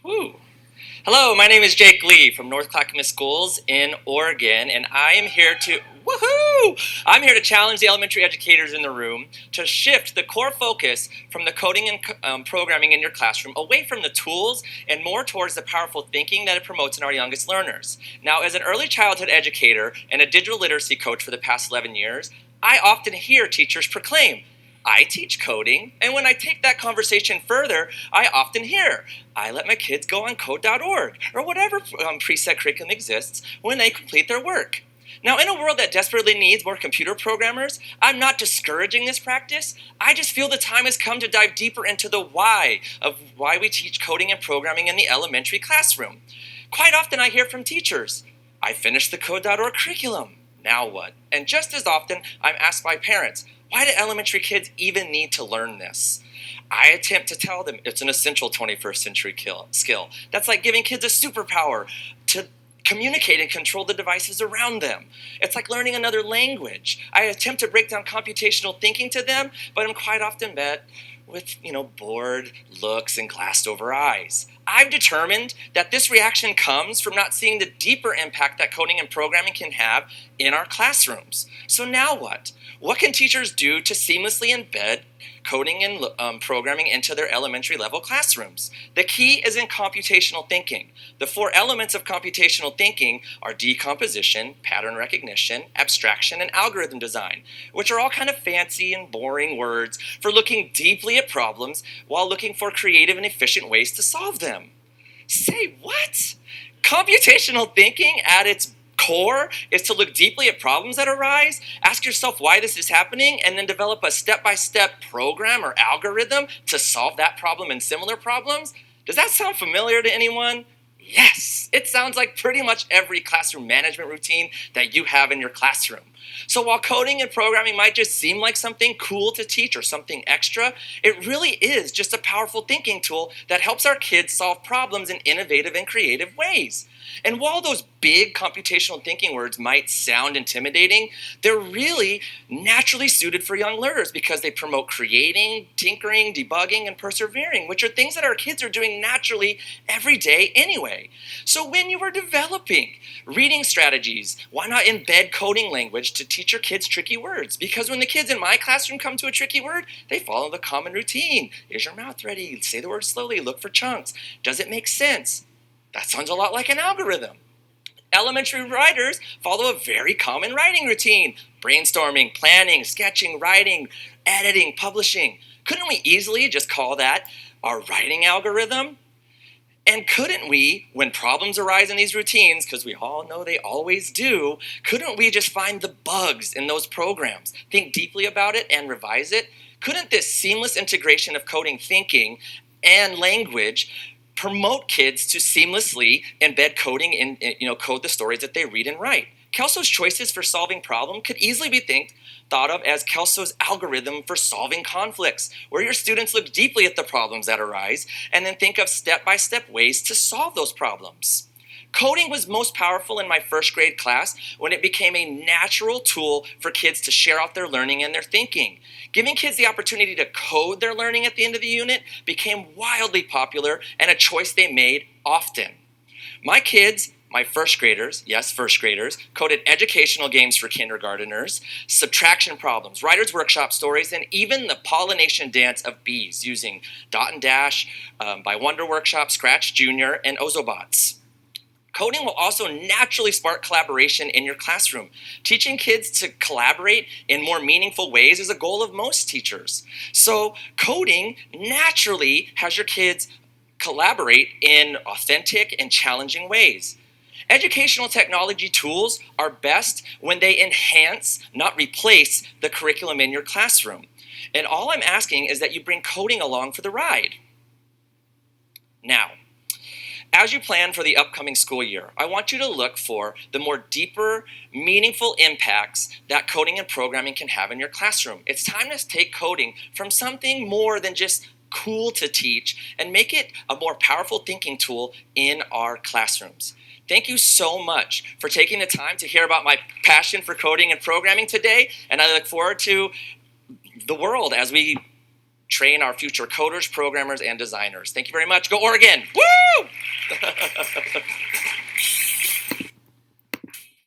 Woo. Hello, my name is Jake Lee from North Clackamas Schools in Oregon, and I am here to I'm here to challenge the elementary educators in the room to shift the core focus from the coding and programming in your classroom away from the tools and more towards the powerful thinking that it promotes in our youngest learners. Now, as an early childhood educator and a digital literacy coach for the past 11 years, I often hear teachers proclaim, I teach coding, and when I take that conversation further, I often hear, I let my kids go on code.org or whatever preset curriculum exists when they complete their work. Now, in a world that desperately needs more computer programmers, I'm not discouraging this practice. I just feel the time has come to dive deeper into the why of why we teach coding and programming in the elementary classroom. Quite often I hear from teachers, I finished the code.org curriculum. Now what? And just as often, I'm asked by parents, why do elementary kids even need to learn this? I attempt to tell them it's an essential 21st century skill. That's like giving kids a superpower to communicate and control the devices around them. It's like learning another language. I attempt to break down computational thinking to them, but I'm quite often met with, bored looks and glassed over eyes. I've determined that this reaction comes from not seeing the deeper impact that coding and programming can have in our classrooms. So now what? What can teachers do to seamlessly embed coding and programming into their elementary level classrooms? The key is in computational thinking. The four elements of computational thinking are decomposition, pattern recognition, abstraction, and algorithm design, which are all kind of fancy and boring words for looking deeply at problems while looking for creative and efficient ways to solve them. Say what? Computational thinking at its core is to look deeply at problems that arise, ask yourself why this is happening, and then develop a step-by-step program or algorithm to solve that problem and similar problems? Does that sound familiar to anyone? Yes, it sounds like pretty much every classroom management routine that you have in your classroom. So while coding and programming might just seem like something cool to teach or something extra, it really is just a powerful thinking tool that helps our kids solve problems in innovative and creative ways. And while those big computational thinking words might sound intimidating, they're really naturally suited for young learners because they promote creating, tinkering, debugging, and persevering, which are things that our kids are doing naturally every day anyway. So when you are developing reading strategies, why not embed coding language to teach your kids tricky words? Because when the kids in my classroom come to a tricky word, they follow the common routine. Is your mouth ready? Say the word slowly, look for chunks. Does it make sense? That sounds a lot like an algorithm. Elementary writers follow a very common writing routine: brainstorming, planning, sketching, writing, editing, publishing. Couldn't we easily just call that our writing algorithm? And couldn't we, when problems arise in these routines, because we all know they always do, couldn't we just find the bugs in those programs, think deeply about it, and revise it? Couldn't this seamless integration of coding thinking and language promote kids to seamlessly embed coding in, code the stories that they read and write? Kelso's choices for solving problems could easily be thought of as Kelso's algorithm for solving conflicts, where your students look deeply at the problems that arise and then think of step-by-step ways to solve those problems. Coding was most powerful in my first grade class when it became a natural tool for kids to share out their learning and their thinking. Giving kids the opportunity to code their learning at the end of the unit became wildly popular and a choice they made often. My kids, my first graders, yes, first graders, coded educational games for kindergarteners, subtraction problems, writer's workshop stories, and even the pollination dance of bees using Dot and Dash by Wonder Workshop, Scratch Junior, and Ozobots. Coding will also naturally spark collaboration in your classroom. Teaching kids to collaborate in more meaningful ways is a goal of most teachers. So coding naturally has your kids collaborate in authentic and challenging ways. Educational technology tools are best when they enhance, not replace, the curriculum in your classroom. And all I'm asking is that you bring coding along for the ride. Now, as you plan for the upcoming school year, I want you to look for the more deeper, meaningful impacts that coding and programming can have in your classroom. It's time to take coding from something more than just cool to teach and make it a more powerful thinking tool in our classrooms. Thank you so much for taking the time to hear about my passion for coding and programming today, and I look forward to the world as we train our future coders, programmers, and designers. Thank you very much. Go Oregon! Woo!